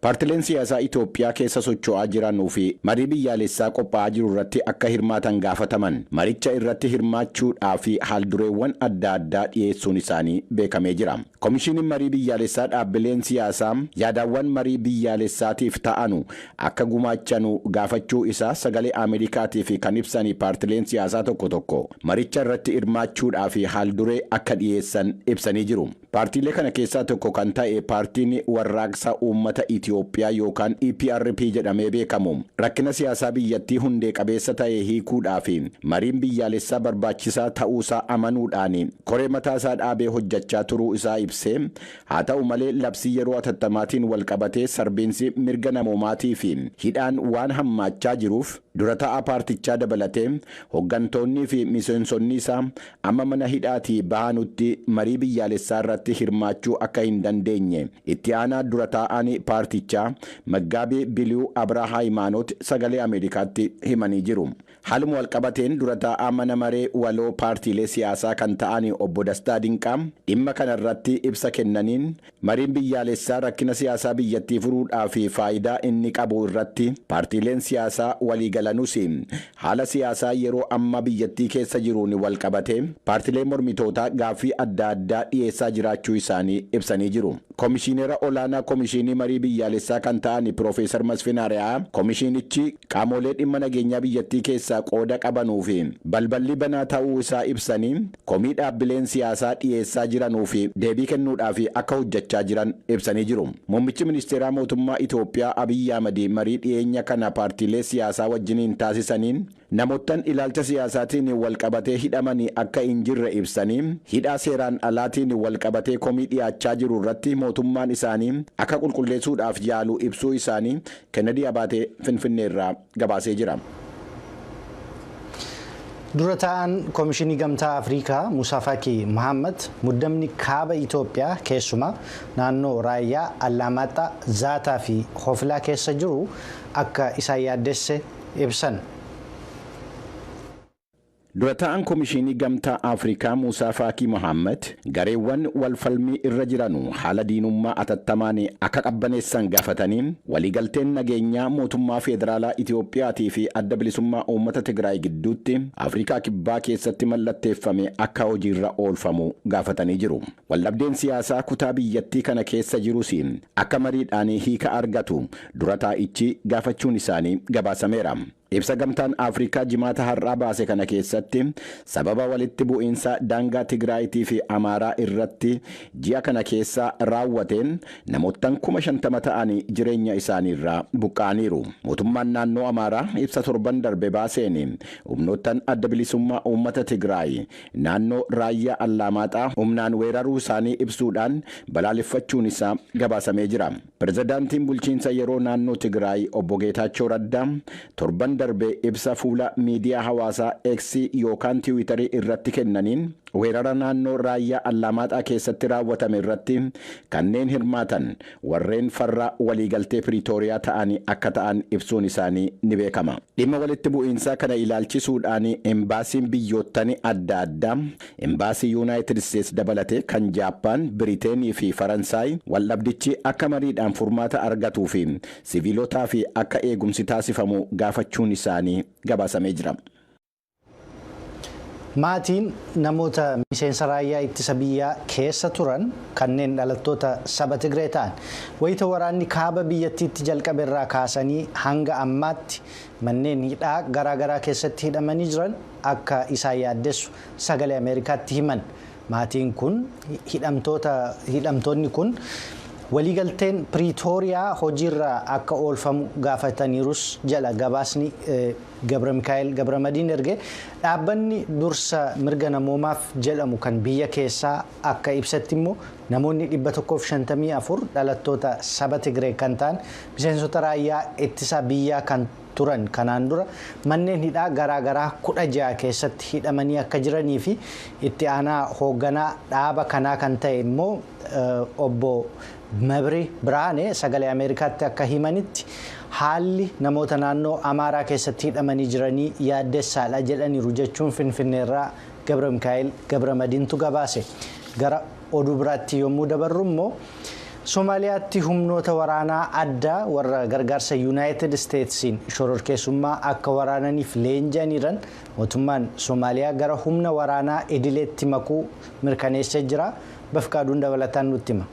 Paartileen siyaasaa Itoophiyaa keessa socho'aa jiranuu fi marii biyyaalessaa qophaa'aa jiru irratti akka hirmaatan gaafataman maricha irratti hirmaachuudhaa fi haaldureewwan adda addaa dhiyeessuun isaanii beekamee jira. Komishiiniin marii biyyaalessaa dhaabbileen siyaasaa yaadawwan marii biyyaalessaatiif ta'anu akka gumaachanu gaafachuu isaa sagalee Ameerikaatiif kan ibsanii paartileen siyaasaa tokko tokko maricha irratti hirmaachuudhaa fi haalduree akka dhiyeessan ibsanii jiru. Paartiilee kana keessaa tokko kan ta'e paartiin warraaqsa uummata Itoophiyaa yookaan EPRP jedhamee beekamu rakkina siyaasaa biyyattii hundee qabeessa ta'e hiikuudhaa fi mariin biyyaalessaa barbaachisaa ta'uusaa amanuudhaan koree mataasaa dhaabee hojjechaa turuu isaa ibsee haa ta'u malee labsii yeroo atattamaatiin walqabatee sarbiinsi mirga namoomaatii fi hidhaan waan hammaachaa jiruuf dura ta'aa paartichaa dabalatee hoggantoonnii fi miseensonni isaa amma mana hidhaatii bahanutti marii biyyaalessaa irratti hirmaachuu akka hin dandeenye itti aanaa dura taa'aan paartichaa Maggaabii Biluu Abrahaa Imaanoot sagalee Ameerikaatti himanii jiru. Haaluma walqabateen dura taa'aa mana maree waloo paartiilee siyaasaa kan ta'an obbo Dastaa Dinqaa dhimma kana irratti ibsa kennaniin mariin biyyaalessaa rakkina siyaasaa biyyattii furuudhaa fi faayidaa inni qabu irratti paartiileen siyaasaa waliigalanuus haala siyaasaa yeroo amma biyyattii keessa jiruun walqabatee paartiilee mormitootaa gaaffii adda addaa dhiyeessaa jiraachuu isaanii ibsanii jiru. Komishiinera olaanaa komishinii marii biyyaalessaa kan ta'an Profeesar Masfin Ariyaa komishiinichi qaamolee dhimma nageenyaa biyyattii keessaa qooda qabanuu fi balballi banaa ta'uu isaa ibsanii komii dhaabbileen siyaasaa dhiyeessaa jiranuu fi deebii kennuudhaaf akka hojjechaa jiran ibsanii jiru. Muummichi ministeeraa mootummaa Itoophiyaa Abiyyi Ahmad marii dhiyeenya kana paartiilee siyaasaa wajjiniin taasisaniin namoottan ilaalcha siyaasaatiin walqabatee hidhamanii akka hin jirre ibsanii hidhaa seeraan alaatiin walqabatee komii dhiyaachaa jiru irratti mootummaan isaanii akka qulqulleessuudhaaf yaalu ibsuu isaanii Kennedy Abaatee Finfinneerraa gabaasee jira. Dura ta'aan Komishinii Gamtaa Afrikaa Musaa Faakii Mohaammed muddamni kaaba Itoophiyaa keessumaa naannoo Raayyaa, Allaammaaxaa, Zaataa fi Hoflaa keessa jiru akka isaan yaaddesse ibsan. Dura ta'aan Komishinii Gamtaa Afrikaa Musaa Faakii Mohaammed gareewwan walfalmii irra jiranu haala diinummaa atattamaan akka qabbaneessan gaafatanii waliigalteen nageenyaa mootummaa federaalaa Itoophiyaatii fi adda bilisummaa uummata Tigraay gidduutti Afrikaa kibbaa keessatti mallatteeffame akka hojiirra oolfamu gaafatanii jiru. Waldhabdeen siyaasaa kutaa biyyattii kana keessa jirus akka mariidhaan hiika argatu dura taa'ichi gaafachuun isaanii gabaasameera. Ibsa Gamtaan Afrikaa jimaata har'aa baase kana keessatti sababa walitti bu'iinsa daangaa Tigraayitii fi Amaaraa irratti ji'a kana keessa raawwateen namoottan 50,000 ta'anii jireenya isaaniirraa buqqaaniiru. Mootummaan naannoo Amaaraa ibsa torban darbe baaseen humnoottan adda bilisummaa uummata Tigraay naannoo Raayyaa Allaammaaxaa humnaan weeraruu isaanii ibsuudhaan balaaleffachuun isaa gabaasamee jira. Pirezidaantiin bulchiinsa yeroo naannoo Tigraay obbo Geetaachoo Raddaa torban darbe ibsa fuula miidiyaa hawaasaa X yookaan Tiwiitarii irratti kennaniin weerara naannoo Raayyaa Allaammaaxaa keessatti raawwatame irratti kanneen hirmaatan warreen farra waliigaltee Piriitooriyaa ta'anii akka ta'an ibsuun isaanii ni beekama. Dhimma walitti bu'iinsaa kana ilaalchisuudhaan embaasiin biyyoottan adda addaa embaasii Yuunaayitid Isteets dabalatee kan Jaappaan, Biriteenii fi Faransaay waldhabdichi akka mariidhaan furmaata argatuu fi siviilotaa fi akka eegumsi taasifamu gaafachuun isaanii gabaasamee jira. Maatiin namoota miseensa raayyaa ittisa biyyaa keessa turan kanneen dhalattoota saba Tigree ta'an wayita waraanni kaaba biyyattiitti jalqabe irraa kaasanii hanga ammaatti manneen hidhaa garaagaraa keessatti hidhamanii jiran akka isaan yaaddessu sagalee Ameerikaatti himan. Maatiin kun hidhamtoonni kun waliigalteen Piriitooriyaa hojiirra akka oolfamu gaafataniirus jala gabaasni Gabra Mikaa'el Gabramadiin erge dhaabbanni dursa mirga namoomaaf jedhamu kan biyya keessaa akka ibsatti immoo namoonni 154 dhalattoota saba Tigree kan ta'an miseensota raayyaa ittisa biyyaa kan turan kanaan dura manneen hidhaa garaagaraa 16 keessatti hidhamanii akka jiranii fi itti aanaa hoogganaa dhaaba kanaa kan ta'e immoo obbo Mabri Biraane sagalee Ameerikaatti akka himanitti haalli namoota naannoo Amaaraa keessatti hidhamanii jiranii yaaddessaadha jedhaniiru jechuun Finfinneerraa Gabra Mikaa'el Gabramadiintu gabaase. Gara oduu biraatti yommuu dabarru immoo Somaaliyaatti humnoota waraanaa addaa warra gargaarsa United Statesiin shororkeessummaa akka waraananiif leenji'aniiran mootummaan Somaaliyaa gara humna waraanaa idileetti makuu mirkaneessee jira. Bafqaaduun dabalataan nutti hima.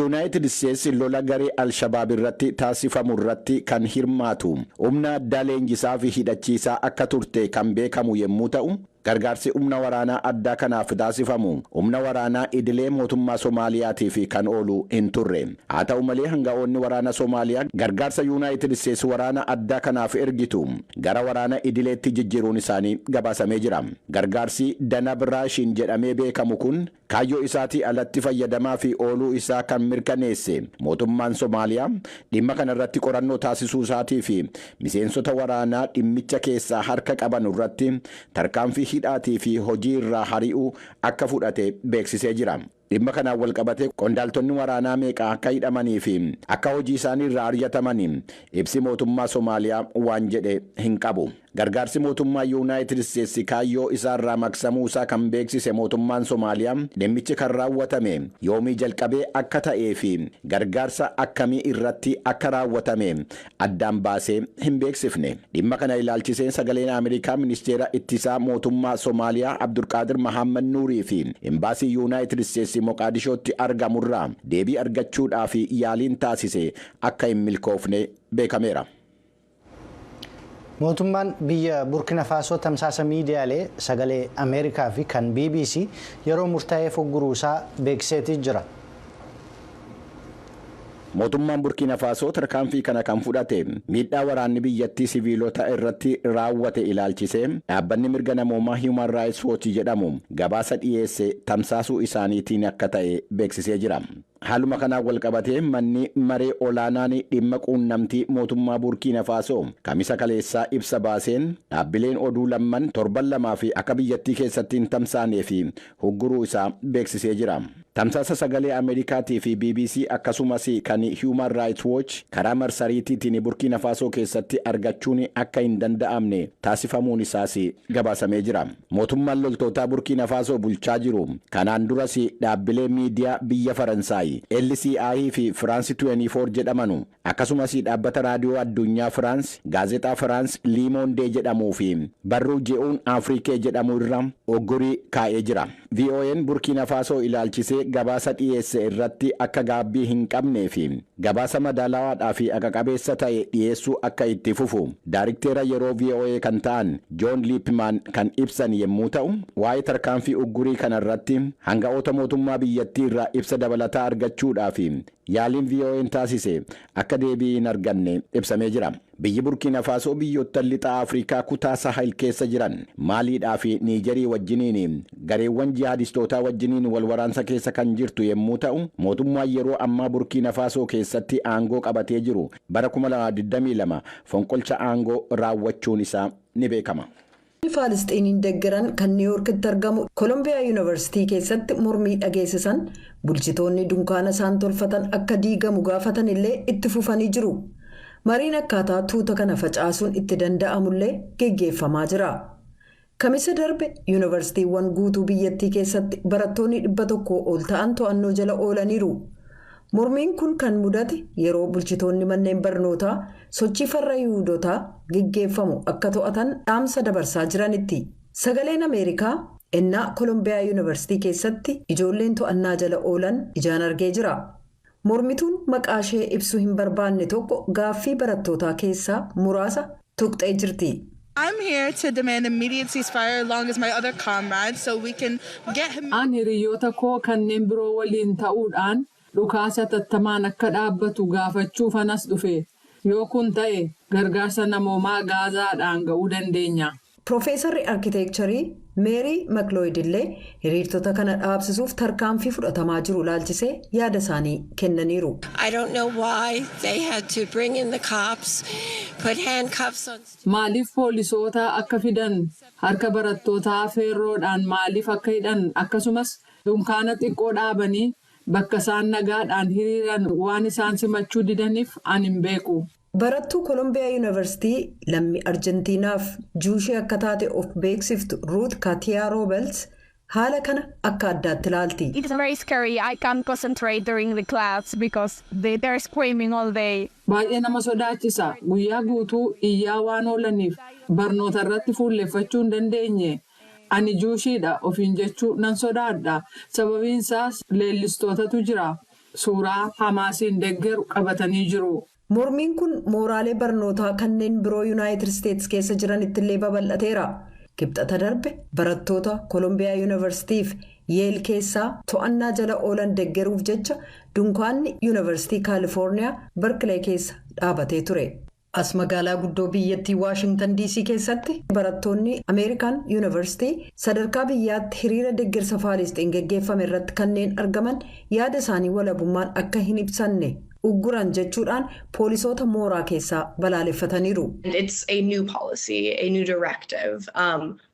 United States lola garee Al-Shabaab irratti taasifamu irratti kan hirmaatu humna addaa leenjisaa fi hidhachiisaa akka turte kan beekamu yommuu ta'u, gargaarsi humna waraanaa addaa kanaaf taasifamu humna waraanaa idilee mootummaa Somaaliyaatiif kan oolu hin turre. Haa ta'u malee hanga'oonni waraana Somaaliyaa gargaarsa United States waraana addaa kanaaf ergitu gara waraana idileetti jijjiiruun isaanii gabaasamee jira. Gargaarsi Danab Raashin jedhamee beekamu kun kaayyoo isaatii alatti fayyadamaa fi ooluu isaa kan mirkaneesse mootummaan Somaaliyaa dhimma kana irratti qorannoo taasisuu isaatii fi miseensota waraanaa dhimmicha keessaa harka qaban irratti tarkaanfii hidhaatii fi hojii irraa hari'uu akka fudhate beeksisee jira. Dhimma kanaan wal qabatee qondaaltonni waraanaa meeqa akka hidhamanii fi akka hojii isaanii irraa ari'ataman ibsi mootummaa Somaaliyaa waan jedhe hin qabu. Gargaarsi mootummaa United States kaayyoo isaarraa maqsamuu isaa kan beeksise mootummaan Somaaliyaa dhimmichi kan raawwatame yoomii jalqabee akka ta'ee fi gargaarsa akkamii irratti akka raawwatame addaan baasee hin beeksifne. Dhimma kana ilaalchisee sagaleen Ameerikaa ministeera ittisaa mootummaa Somaaliyaa Abdulqaadir Mahammad Nuurii fi imbaasii United States Moqaadishootti argamurraa deebii argachuudhaaf yaaliin taasise akka hin milkoofne beekameera. Mootummaan biyya Burkina Faso tamsaasa miidiyaalee sagalee Ameerikaa fi kan BBC yeroo murtaa'ee fogguruu isaa beeksiseetii jira. Mootummaan Burkina Faso tarkaanfii kana kan fudhate miidhaa waraanni biyyattii siviilota irratti raawwate ilaalchisee dhaabbanni mirga namoomaa Human Rights Watch jedhamu gabaasa dhiyeesse tamsaasuu isaaniitiin akka ta'e beeksisee jira. Haaluma kanaan wal qabatee manni maree olaanaan dhimma quunnamtii mootummaa Burkina Faso kamisa kaleessaa ibsa baaseen dhaabbileen oduu lamman torban lamaa fi akka biyyattii keessatti hin tamsaanee fi hogguruu isaa beeksisee jira. Tamsaasa sagalee Ameerikaatii fi BBC akkasumas kan Human Rights Watch karaa marsariitiitiin Burkina Faso keessatti argachuun akka hin danda'amne taasifamuun isaas gabaasamee jira. Mootummaan loltootaa Burkina Faso bulchaa jiru kanaan duras dhaabbilee miidiyaa biyya Faransaay LCI fi France 24 jedhamanu akkasumas dhaabbata raadiyoo addunyaa France gaazexaa France Le Monde jedhamuu fi barruu je'uun Afrikee jedhamu irra oggurii kaa'ee jira. VON Burkina Faso ilaalchisee gabaasa dhiyeesse irratti akka gaabbii hin qabnee fi gabaasa madaalawaadhaa fi qabeessa ta'e dhiyeessuu akka itti fufu daayirikteera yeroo VOA kan ta'an John Lipman kan ibsan yommuu ta'u, waa'ee tarkaanfii oggurii kana irratti hanga'oota mootummaa biyyattii irraa ibsa dabalataa argachuudhaaf yaaliin VON taasise akka deebii hin arganne ibsamee jira. Biyyi Burkina Faso biyyoota lixa Afrikaa kutaa Sahel keessa jiran Maaliidhaa fi Niijerii wajjiniin gareewwan jihaadistootaa wajjiniin wal waraansa keessa kan jirtu yommuu ta'u, mootummaan yeroo ammaa Burkina Faso keessatti aangoo qabatee jiru bara 2022 fonqolcha aangoo raawwachuun isaa ni beekama. Faalisxiiniin deeggaran kan Niiwuorkitti argamu Kolombiyaa Yuunivarsiitii keessatti mormii dhageessisan bulchitoonni dunkaana isaan tolfatan akka diigamu gaafatan illee itti fufanii jiru. Mariin akkaataa tuuta kana facaasuun itti danda'amullee geggeeffamaa jira. Kamisa darbe yuunivarsiitiiwwan guutuu biyyattii keessatti barattoonni 100 ol ta'an to'annoo jala oolaniiru. Mormiin kun kan mudate yeroo bulchitoonni manneen barnootaa sochii farra Yihuudootaa geggeeffamu akka to'atan dhaamsa dabarsaa jiranitti. Sagaleen Ameerikaa ennaa Kolombiyaa Yuunivarsiitii keessatti ijoolleen to'annaa jala oolan ijaan argee jira. Mormituun maqaa ishee ibsuu hin barbaanne tokko gaaffii barattootaa keessaa muraasa tuqxee jirti. I'm here to demand immediate ceasefire along as my other comrades so we can get him. Ani hiriyoota koo kanneen biroo waliin ta'uudhaan dhukaasa tattamaan akka dhaabbatu gaafachuuf anas dhufe. Yoo kun ta'e gargaarsa namoomaa Gaazaadhaan ga'uu dandeenya. Profeesarri Arkiteekcharii Meerii Makloid illee hiriirtota kana dhaabsisuuf tarkaanfii fudhatamaa jiru ilaalchisee yaada isaanii kennaniiru. I don't know why they had to bring in the cops, put handcuffs on. Maaliif poolisoota akka fidan harka barattootaa feerroodhaan maaliif akka hidhan akkasumas dunkaana xiqqoo dhaabanii bakka isaan nagaadhaan hiriiran waan isaan simachuu didaniif ani hin beeku. Barattuu Kolombiyaa Yuunivarsiitii lammii Arjentiinaaf juushee akka taate of beeksiftu Ruut Kaatiyaa Roobels haala kana akka addaatti ilaalti. It's very scary. I can't concentrate during the class because they're screaming all day. Baay'ee nama sodaachisa. Guyyaa guutuu iyyaa waan oolaniif barnoota irratti fuulleffachuu hin dandeenye. Ani juushiidha ofiin jechuu nan sodaadha. Sababiin isaas leellistootatu jira. Suuraa Hamaasiin deeggaru qabatanii jiru. Mormiin kun mooraalee barnootaa kanneen biroo Yuunaayitid Isteetsi keessa jiranitti illee babal'ateera. Kibxata darbe barattoota Kolumbiyaa Yuunivarsiitiif Yeel keessaa to'annaa jala oolan deeggaruuf jecha dunkaanni Yuunivarsiitii Kaalifoorniyaa Berkilee keessa dhaabatee ture. As magaalaa guddoo biyyattii Waashingtan DC keessatti barattoonni Ameerikaan Yuunivarsiitii sadarkaa biyyaatti hiriira deeggarsa Faalisxiin geggeeffame irratti kanneen argaman yaada isaanii walabummaan akka hin ibsanne ugguran jechuudhaan poolisoota mooraa keessaa balaaleffataniiru. It's a new policy, a new directive,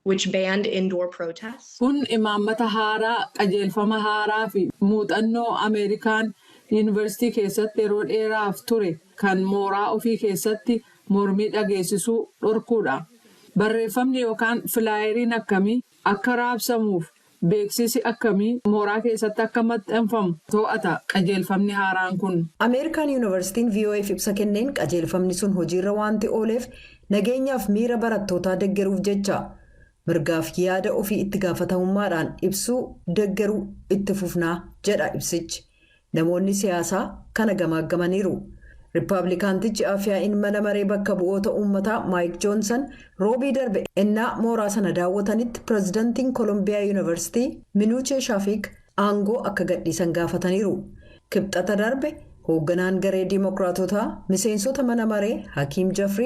which banned indoor protests. Kun imaammata haaraa, qajeelfama haaraa fi muuxannoo Ameerikaan Yuunivarsiitii keessatti yeroo dheeraaf ture kan mooraa ofii keessatti mormii dhageessisuu dhorkuudha. Barreeffamni yookaan filaayeriin akkamii akka raabsamuuf beeksisi akkamii mooraa keessatti akka maxxanfamu to'ata qajeelfamni haaraan kun. Ameerikaan Yuunivarsiitiin VOA'f ibsa kenneen qajeelfamni sun hojiirra waanti ooleef nageenyaaf miira barattootaa deeggaruuf jecha mirgaaf yaada ofii itti gaafatamummaadhaan ibsuu deeggaruu itti fufnaa jedha ibsichi. Namoonni siyaasaa kana gamaaggamaniiru. Riippaabilikaantichi Afyaa'iin mana maree bakka bu'oota uummataa Maayik Joonsan roobii darbe ennaa mooraa sana daawwatanitti pireezidantiin Kolumbiyaa Yuunivarsiitii Minuuchee Shaafiik aangoo akka gadhiisan gaafataniiru. Kibxata darbe hoogganaan garee Dimookiraatotaa miseensota mana maree Hakiim Jafrii